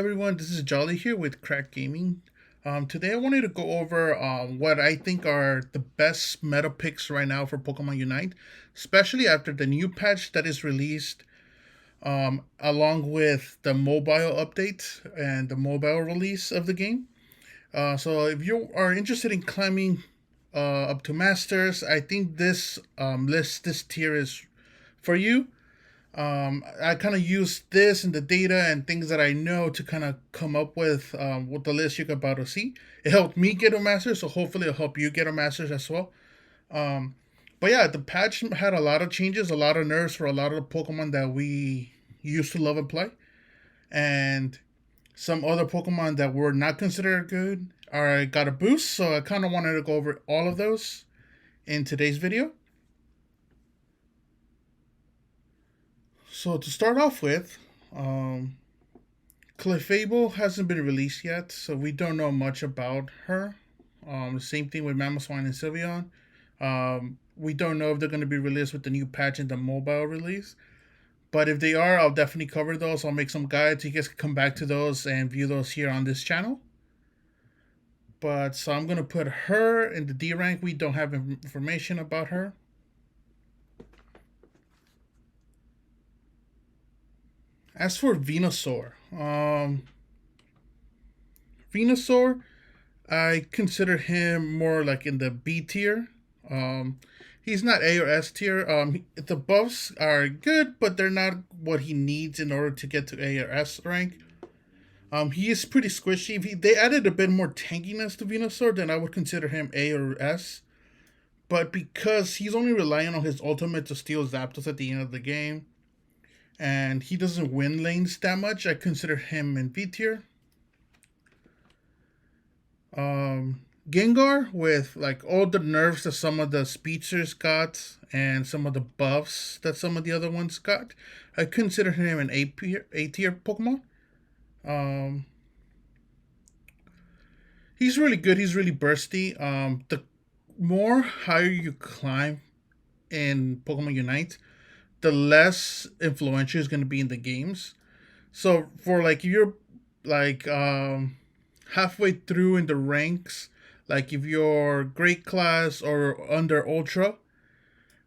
everyone, this is Jolly here with Crack Gaming. Today I wanted to go over what I think are the best meta picks right now for Pokemon Unite, especially after the new patch that is released, along with the mobile update and the mobile release of the game. So if you are interested in climbing up to Masters, I think this tier is for you. I kind of use this and the data and things that I know to kind of come up with the list you're about to see. It helped me get a master, so hopefully it'll help you get a master's as well. Um, but yeah, the patch had a lot of changes, a lot of nerfs for a lot of the Pokemon that we used to love and play, and some other Pokemon that were not considered good are got a boost. So I kind of wanted to go over all of those in today's video. So to start off with, Clefable hasn't been released yet, so we don't know much about her. The same thing with Mamoswine and Sylveon. We don't know if they're going to be released with the new patch and the mobile release. But if they are, I'll definitely cover those. I'll make some guides. You guys can come back to those and view those here on this channel. But so I'm going to put her in the D rank. We don't have information about her. As for Venusaur, Venusaur, I consider him more like in the B tier. He's not A or S tier. The buffs are good, but they're not what he needs in order to get to A or S rank. He is pretty squishy. If they added a bit more tankiness to Venusaur, then I would consider him A or S. But because he's only relying on his ultimate to steal Zapdos at the end of the game, and he doesn't win lanes that much, I consider him in V tier. Gengar, with like all the nerfs that some of the Speedsters got and some of the buffs that some of the other ones got, I consider him an A tier Pokemon. He's really good. He's really bursty. The more higher you climb in Pokemon Unite, the less influential is going to be in the games. So for like, if you're like halfway through in the ranks, like if you're great class or under ultra,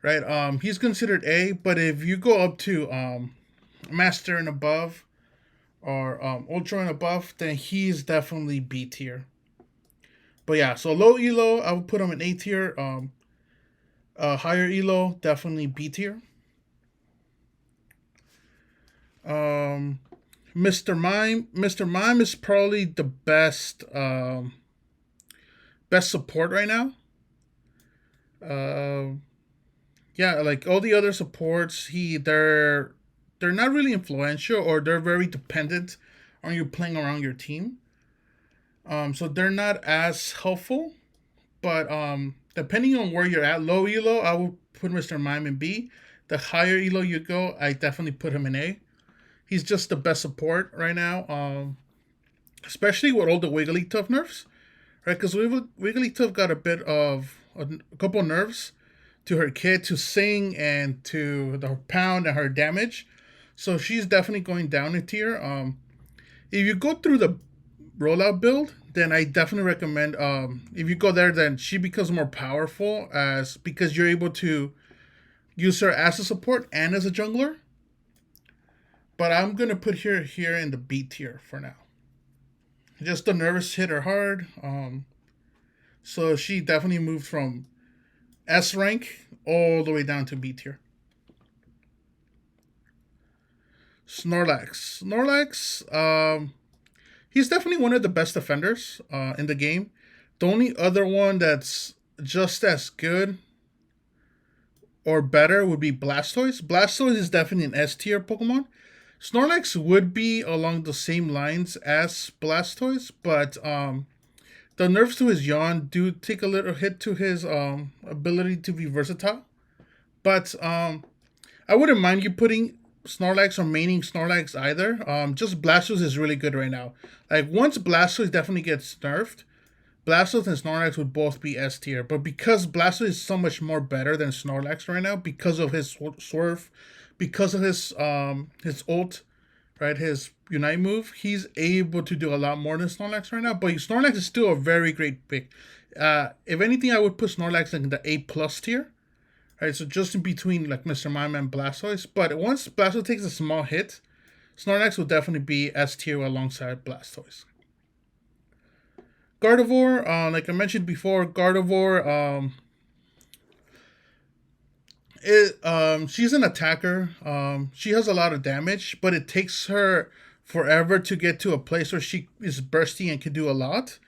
right? He's considered A. But if you go up to master and above, or ultra and above, then he's definitely B tier. But yeah, so low elo, I would put him in A tier. Higher elo, definitely B tier. Mr. Mime. Mr. Mime is probably the best support right now. Yeah, like all the other supports, they're not really influential, or they're very dependent on you playing around your team. So they're not as helpful. But depending on where you're at, low elo, I would put Mr. Mime in B. The higher elo you go, I definitely put him in A. He's just the best support right now, especially with all the Wigglytuff nerfs, right? Because Wigglytuff got a couple nerfs to her kit, to sing, and to the pound and her damage. So she's definitely going down a tier. If you go through the rollout build, then I definitely recommend, if you go there, then she becomes more powerful because you're able to use her as a support and as a jungler. But I'm going to put her here in the B tier for now. Just the nervous hit her hard. So she definitely moved from S rank all the way down to B tier. Snorlax. He's definitely one of the best defenders in the game. The only other one that's just as good or better would be Blastoise. Blastoise is definitely an S tier Pokemon. Snorlax would be along the same lines as Blastoise, but the nerfs to his yawn do take a little hit to his ability to be versatile. But I wouldn't mind you putting Snorlax or maining Snorlax either. Just Blastoise is really good right now. Like, once Blastoise definitely gets nerfed, Blastoise and Snorlax would both be S tier. But because Blastoise is so much more better than Snorlax right now, because of his swerve, because of his ult, right? His Unite move, he's able to do a lot more than Snorlax right now. But Snorlax is still a very great pick. If anything, I would put Snorlax in the A plus tier. Right, so just in between like Mr. Mime and Blastoise. But once Blastoise takes a small hit, Snorlax will definitely be S tier alongside Blastoise. Gardevoir, like I mentioned before, Gardevoir, she's an attacker. She has a lot of damage, but it takes her forever to get to a place where she is bursty and can do a lot.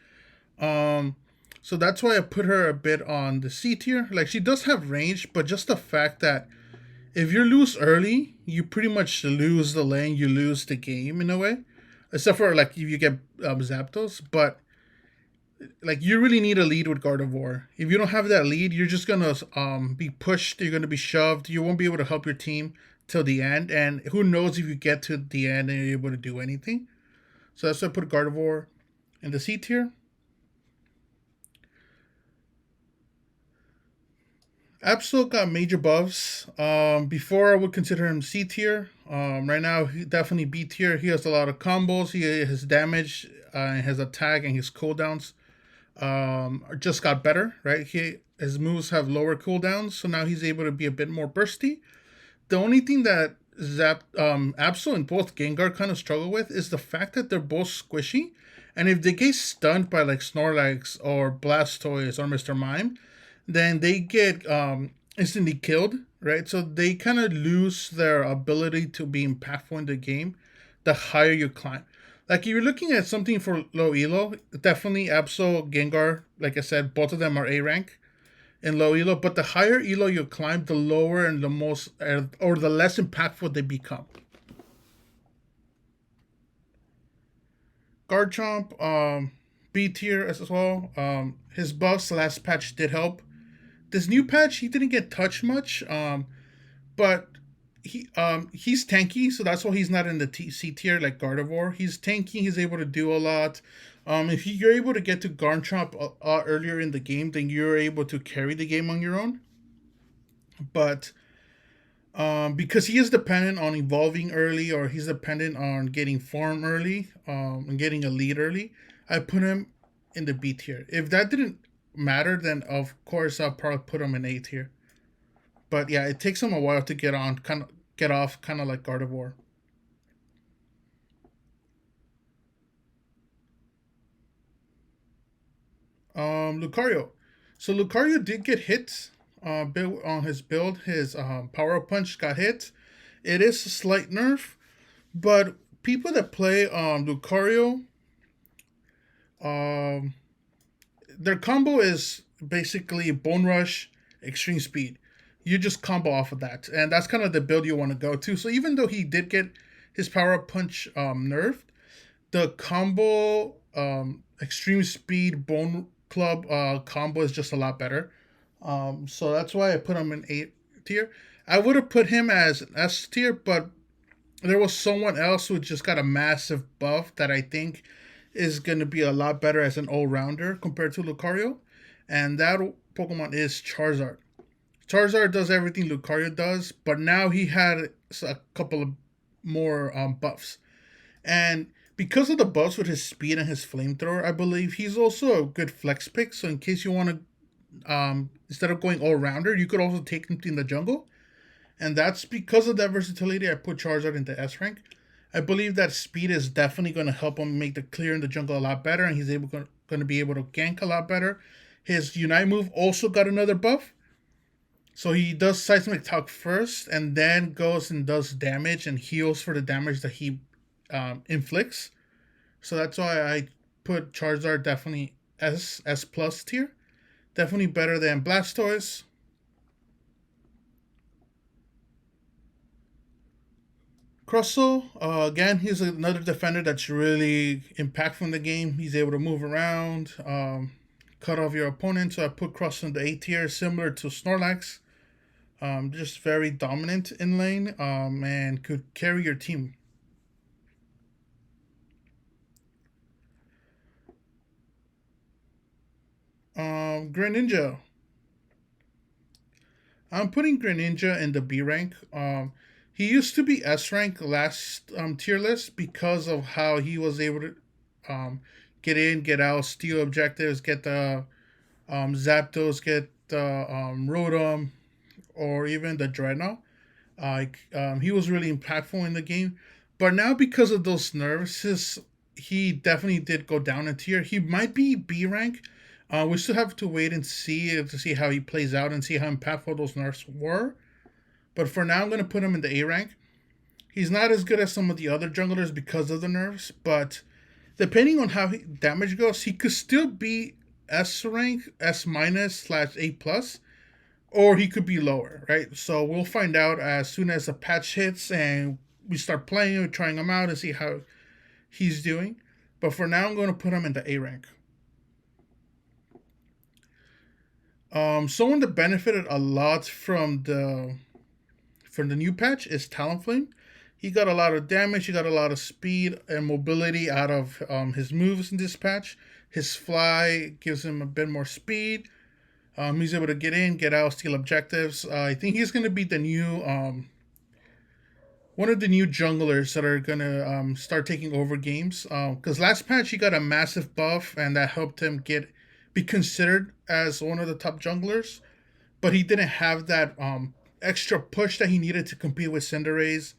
Um, so that's why I put her a bit on the C tier. Like she does have range, but just the fact that if you lose early, you pretty much lose the lane, you lose the game in a way. Except for like if you get Zapdos, but like you really need a lead with Gardevoir. If you don't have that lead, you're just gonna be pushed. You're gonna be shoved. You won't be able to help your team till the end. And who knows if you get to the end and you're able to do anything. So that's why I put Gardevoir in the C tier. Absol got major buffs. Before I would consider him C tier. Right now he definitely B tier. He has a lot of combos. His damage, his attack, and his cooldowns just got better. Right, his moves have lower cooldowns, so now he's able to be a bit more bursty. The only thing that Absol and both Gengar kind of struggle with is the fact that they're both squishy, and if they get stunned by like Snorlax or Blastoise or Mr. Mime, then they get instantly killed, right? So they kind of lose their ability to be impactful in the game the higher you climb. Like if you're looking at something for low elo, definitely Absol, Gengar, like I said, both of them are A rank in low elo, but the higher elo you climb, the lower and the most or the less impactful they become. Garchomp, B tier as well. His buffs last patch did help. This new patch, he didn't get touched much, but he's tanky, so that's why he's not in the C tier like Gardevoir. He's tanky, he's able to do a lot. If you're able to get to Garchomp earlier in the game, then you're able to carry the game on your own. But because he is dependent on evolving early, or he's dependent on getting form early, and getting a lead early, I put him in the B tier. If that didn't matter, then of course I'll probably put him in A tier. But yeah, it takes him a while to get off, kind of like Gardevoir. Lucario. So Lucario did get hit. Build on his build, his power punch got hit. It is a slight nerf, but people that play Lucario, um, their combo is basically Bone Rush, Extreme Speed. You just combo off of that, and that's kind of the build you want to go to. So even though he did get his power punch nerfed, the combo Extreme Speed Bone Club combo is just a lot better. So that's why I put him in A tier. I would have put him as S tier, but there was someone else who just got a massive buff that I think is going to be a lot better as an all rounder compared to Lucario, and that Pokemon is Charizard. Charizard does everything Lucario does, but now he had a couple of more buffs. And because of the buffs with his speed and his flamethrower, I believe he's also a good flex pick. So in case you want to, instead of going all rounder, you could also take him in the jungle. And that's because of that versatility. I put Charizard into S rank. I believe that speed is definitely going to help him make the clear in the jungle a lot better, and he's going to be able to gank a lot better. His Unite move also got another buff. So he does Seismic Talk first, and then goes and does damage and heals for the damage that he inflicts. So that's why I put Charizard definitely S plus tier. Definitely better than Blastoise. Crusoe, again, he's another defender that's really impactful in the game. He's able to move around, cut off your opponent. So I put Crusoe in the A tier, similar to Snorlax. Just very dominant in lane, and could carry your team. Greninja. I'm putting Greninja in the B rank. He used to be S rank last tier list because of how he was able to get in, get out, steal objectives, get the Zapdos, get the Rotom, or even the Dreadnought. He was really impactful in the game. But now, because of those nerfs, he definitely did go down a tier. He might be B rank. We still have to wait and see to see how he plays out and see how impactful those nerfs were. But for now, I'm going to put him in the A rank. He's not as good as some of the other junglers because of the nerfs, but depending on how damage goes, he could still be S rank, S minus slash A plus, or he could be lower, right? So we'll find out as soon as the patch hits and we start playing and trying him out and see how he's doing. But for now, I'm going to put him in the A rank. Someone that benefited a lot from the new patch is Talonflame. He got a lot of damage. He got a lot of speed and mobility out of his moves in this patch. His fly gives him a bit more speed. He's able to get in, get out, steal objectives. I think he's going to be the new one of the new junglers that are going to start taking over games. Because last patch he got a massive buff, and that helped him be considered as one of the top junglers. But he didn't have that extra push that he needed to compete with Cinderace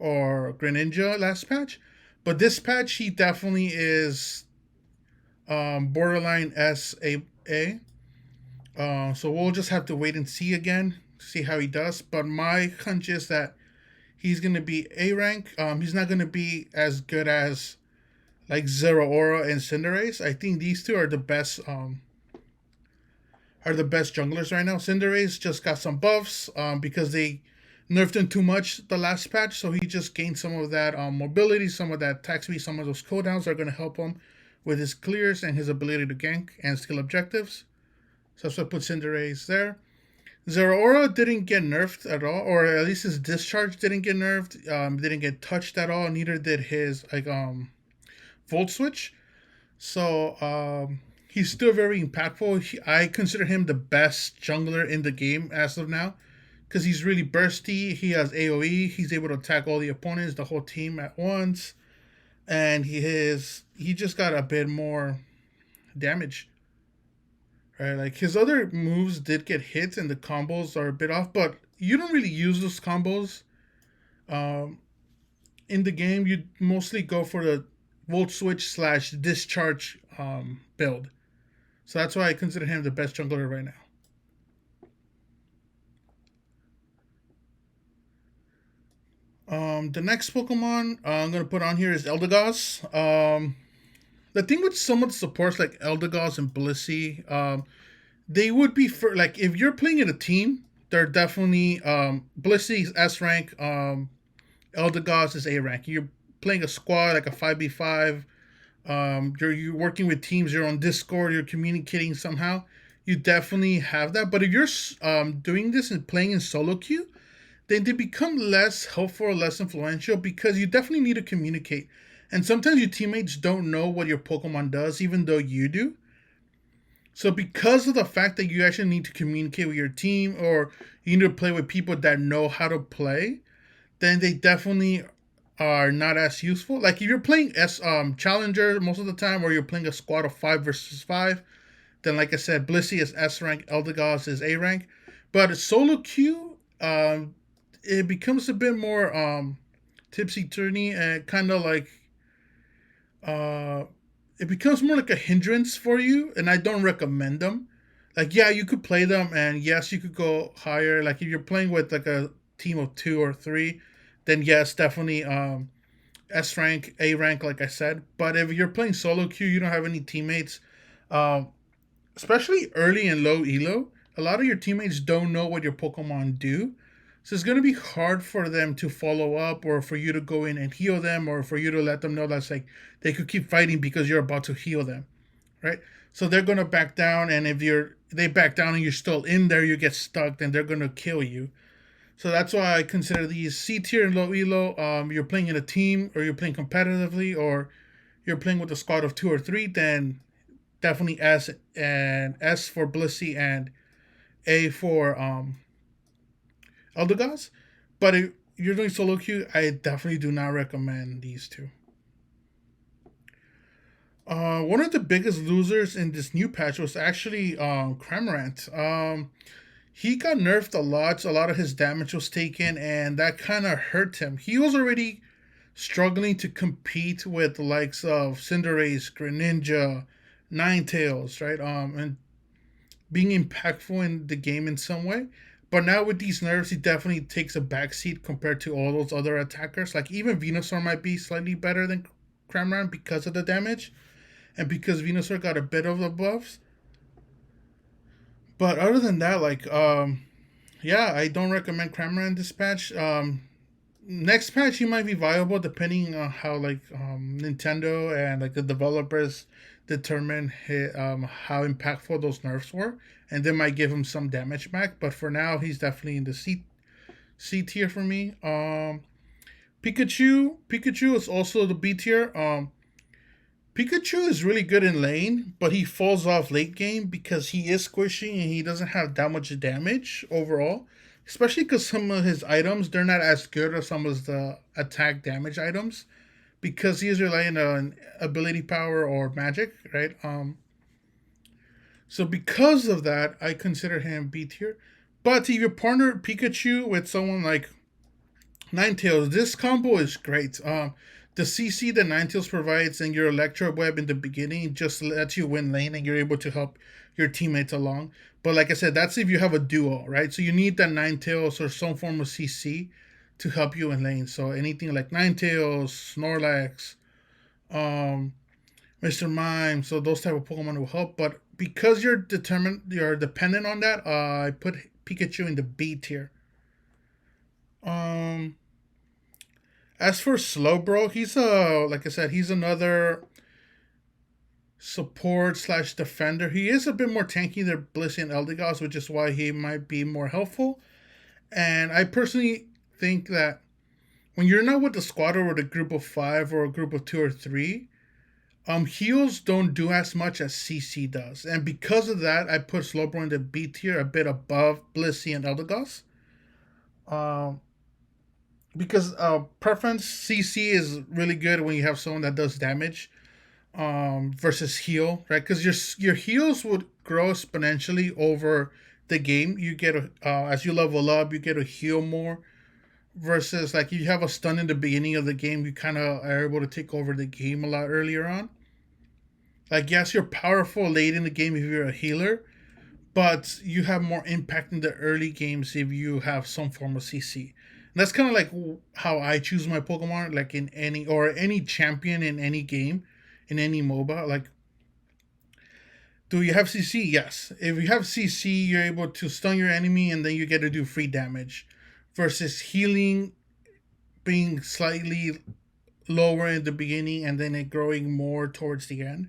or Greninja last patch. But this patch, he definitely is borderline SA. So we'll just have to wait and see again to see how he does. But my hunch is that he's going to be A rank. He's not going to be as good as like Zeraora and Cinderace. I think these two are the best junglers right now. Cinderace just got some buffs because they nerfed him too much the last patch, so he just gained some of that mobility, some of that attack speed, some of those cooldowns are going to help him with his clears and his ability to gank and steal objectives. So that's what I put Cinderace there. Zeraora didn't get nerfed at all, or at least his discharge didn't get nerfed. Didn't get touched at all. Neither did his Volt Switch. So he's still very impactful. I consider him the best jungler in the game as of now because he's really bursty. He has AoE. He's able to attack all the opponents, the whole team at once, and he just got a bit more damage. Right, like his other moves did get hits, and the combos are a bit off, but you don't really use those combos. In the game, you mostly go for the Volt Switch / Discharge build. So that's why I consider him the best jungler right now. The next Pokemon I'm going to put on here is Eldegas. The thing with some of the supports like Eldegas and Blissey, they would be for like if you're playing in a team, they're definitely Blissey is S rank, Eldegas is A rank. You're playing a squad like a 5v5. You're working with teams. You're on Discord. You're communicating somehow. You definitely have that. But if you're doing this and playing in solo queue, then they become less helpful, less influential because you definitely need to communicate. And sometimes your teammates don't know what your Pokemon does, even though you do. So because of the fact that you actually need to communicate with your team or you need to play with people that know how to play, then they definitely are not as useful. Like if you're playing Challenger most of the time or you're playing a squad of 5 versus 5, then like I said, Blissey is S rank, Eldegas is A rank. But solo queue, it becomes a bit more tipsy-turny and kind of like it becomes more like a hindrance for you, and I don't recommend them. Like, yeah, you could play them, and yes, you could go higher. Like, if you're playing with like a team of 2 or 3, then yes, definitely S rank, A rank, like I said. But if you're playing solo queue, you don't have any teammates, especially early and low elo. A lot of your teammates don't know what your Pokemon do. So it's going to be hard for them to follow up or for you to go in and heal them or for you to let them know that's like they could keep fighting because you're about to heal them, right? So they're going to back down, and if they back down and you're still in there, you get stuck, then they're going to kill you. So that's why I consider these C tier and low elo. You're playing in a team or you're playing competitively or you're playing with a squad of 2 or 3, then definitely S and S for Blissey and A for Eldegas. But you're doing solo queue, I definitely do not recommend these two. One of the biggest losers in this new patch was actually Cramorant. He got nerfed a lot. So a lot of his damage was taken, and that kind of hurt him. He was already struggling to compete with the likes of Cinderace, Greninja, Ninetales, right? And being impactful in the game in some way. But now with these nerfs, he definitely takes a backseat compared to all those other attackers. Like even Venusaur might be slightly better than Cramorant because of the damage, and because Venusaur got a bit of the buffs. But other than that, yeah, I don't recommend Cramorant this patch. Next patch he might be viable depending on how Nintendo and like the developers determine how impactful those nerfs were, and they might give him some damage back. But for now, he's definitely in the C tier for me. Pikachu is also the B tier. Pikachu is really good in lane, but he falls off late game because he is squishy and he doesn't have that much damage overall. Especially because some of his items they're not as good as some of the attack damage items, because he is relying on ability power or magic, right? So because of that, I consider him B tier. But if you partner Pikachu with someone like Ninetales, this combo is great. The CC that Ninetales provides and your Electro Web in the beginning just lets you win lane and you're able to help your teammates along. But like I said, that's if you have a duo, right? So you need that Ninetales or some form of CC to help you in lane. So anything like Ninetales, Snorlax, um, Mr. Mime, so those type of Pokemon will help. But because you're dependent on that, I put Pikachu in the B tier. Um, as for Slowbro, he's like I said, he's another support slash defender. He is a bit more tanky than Blissey and Eldegas, which is why he might be more helpful. And I personally think that when you're not with the squad or with a group of 5 or a group of 2 or 3, heals don't do as much as CC does. And because of that, I put Slowbro in the B tier, a bit above Blissey and Eldegas. Um, because preference CC is really good when you have someone that does damage versus heal, right? Because your heals would grow exponentially over the game. You get as you level up, you get to heal more. Versus like you have a stun in the beginning of the game, you kind of are able to take over the game a lot earlier on. Like yes, you're powerful late in the game if you're a healer, but you have more impact in the early games if you have some form of CC. And that's kind of like how I choose my Pokemon, like in any champion in any game, in any MOBA. Like, do you have CC? Yes. If you have CC, you're able to stun your enemy and then you get to do free damage. Versus healing being slightly lower in the beginning and then it growing more towards the end.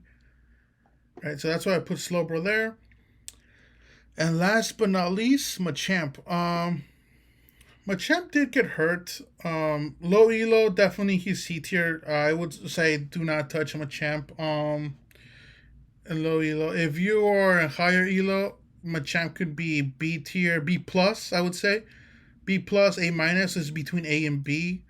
Right, so that's why I put Slowbro there. And last but not least, Machamp. Machamp did get hurt. Low elo, definitely he's C tier. I would say do not touch Machamp. And low elo. If you are a higher elo, Machamp could be B tier, B plus. I would say B plus, A minus is between A and B.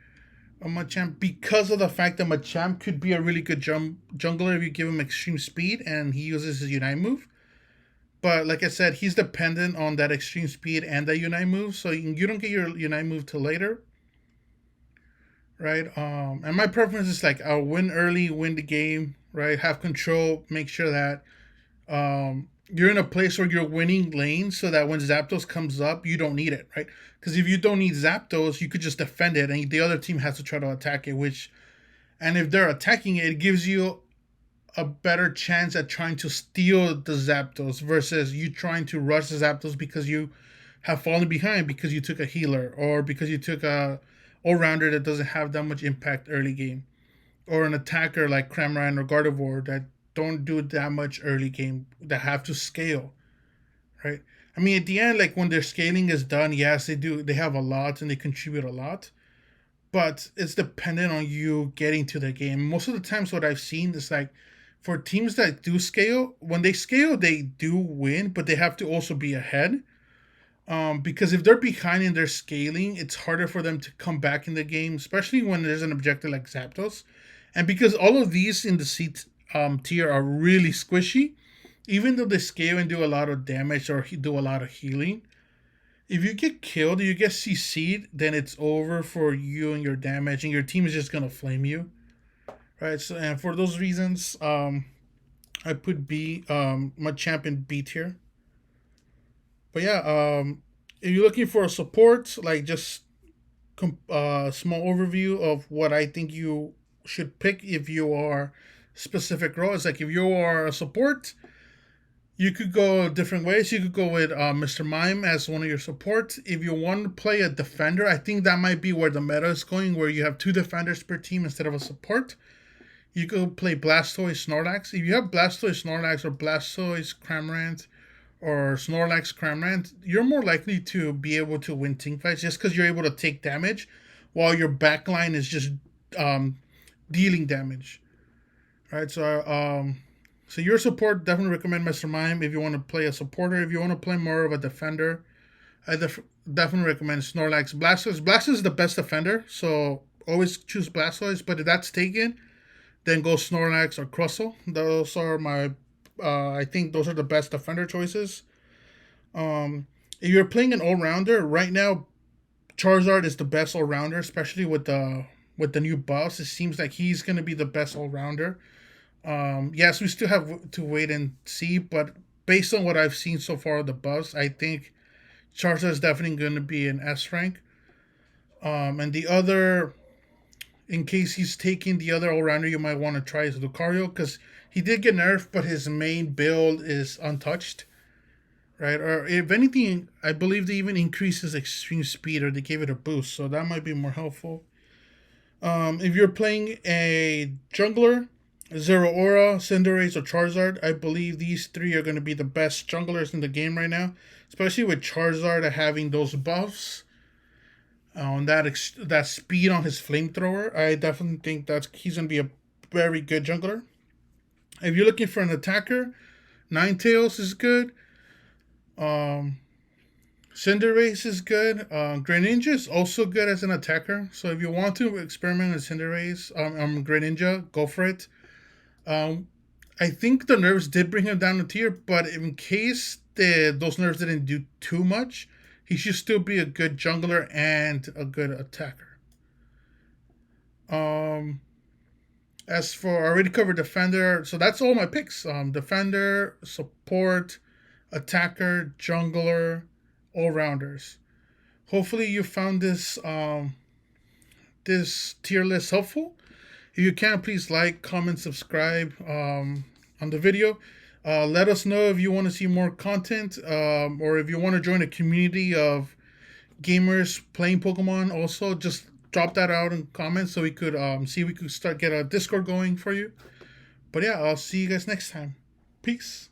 Machamp, because of the fact that Machamp could be a really good jungler if you give him extreme speed and he uses his Unite move. But like I said, he's dependent on that extreme speed and that Unite move, so you don't get your Unite move till later, right? And my preference is like I'll win early, win the game, right? Have control, make sure that you're in a place where you're winning lanes, so that when Zapdos comes up, you don't need it, right? Because if you don't need Zapdos, you could just defend it, and the other team has to try to attack it. And if they're attacking it, it gives you a better chance at trying to steal the Zapdos versus you trying to rush the Zapdos because you have fallen behind because you took a healer or because you took a all-rounder that doesn't have that much impact early game, or an attacker like Cramorant or Gardevoir that don't do that much early game, that have to scale, right? I mean, at the end, like when their scaling is done, yes, they do. They have a lot and they contribute a lot, but it's dependent on you getting to the game. Most of the times, what I've seen is like for teams that do scale, when they scale, they do win, but they have to also be ahead. Because if they're behind in their scaling, it's harder for them to come back in the game, especially when there's an objective like Zapdos. And because all of these in the C tier are really squishy, even though they scale and do a lot of damage or do a lot of healing, if you get killed, you get CC'd, then it's over for you and your damage, and your team is just gonna flame you, right? So, and for those reasons, I put Machamp in B tier. But yeah, if you're looking for a support, like just small overview of what I think you should pick if you are specific role. It's like if you are a support, you could go different ways. You could go with Mr. Mime as one of your supports. If you want to play a defender, I think that might be where the meta is going, where you have 2 defenders per team instead of a support. You could play Blastoise, Snorlax. If you have Blastoise, Snorlax, or Blastoise, Cramorant, or Snorlax, Cramorant, you're more likely to be able to win team fights just because you're able to take damage while your backline is just dealing damage. Right, so your support, definitely recommend Mr. Mime if you want to play a supporter. If you want to play more of a defender, I definitely recommend Snorlax. Blastoise is the best defender, so always choose Blastoise. But if that's taken, then go Snorlax or Crusoe. Those are my, I think those are the best defender choices. If you're playing an all-rounder, right now, Charizard is the best all-rounder, especially with the new buffs. It seems like he's going to be the best all-rounder. Yes, we still have to wait and see, but based on what I've seen so far of the buffs, I think Charizard is definitely going to be an S rank. And the other, in case he's taking the other all-rounder, you might want to try is Lucario, because he did get nerfed, but his main build is untouched, right? Or if anything, I believe they even increased his extreme speed, or they gave it a boost, so that might be more helpful. If you're playing a jungler, Zeraora, Cinderace, or Charizard, I believe these 3 are going to be the best junglers in the game right now, especially with Charizard having those buffs on that speed on his flamethrower. I definitely think that he's going to be a very good jungler. If you're looking for an attacker, Ninetales is good. Cinderace is good. Greninja is also good as an attacker. So if you want to experiment with Cinderace, Greninja, go for it. I think the nerfs did bring him down a tier, but in case those nerfs didn't do too much, he should still be a good jungler and a good attacker. As for I already covered defender, so that's all my picks. Defender, support, attacker, jungler, all rounders. Hopefully you found this tier list helpful. If you can, please like, comment, subscribe on the video. Let us know if you want to see more content, or if you want to join a community of gamers playing Pokemon. Also, just drop that out in comments so we could see if we could get a Discord going for you. But yeah, I'll see you guys next time. Peace.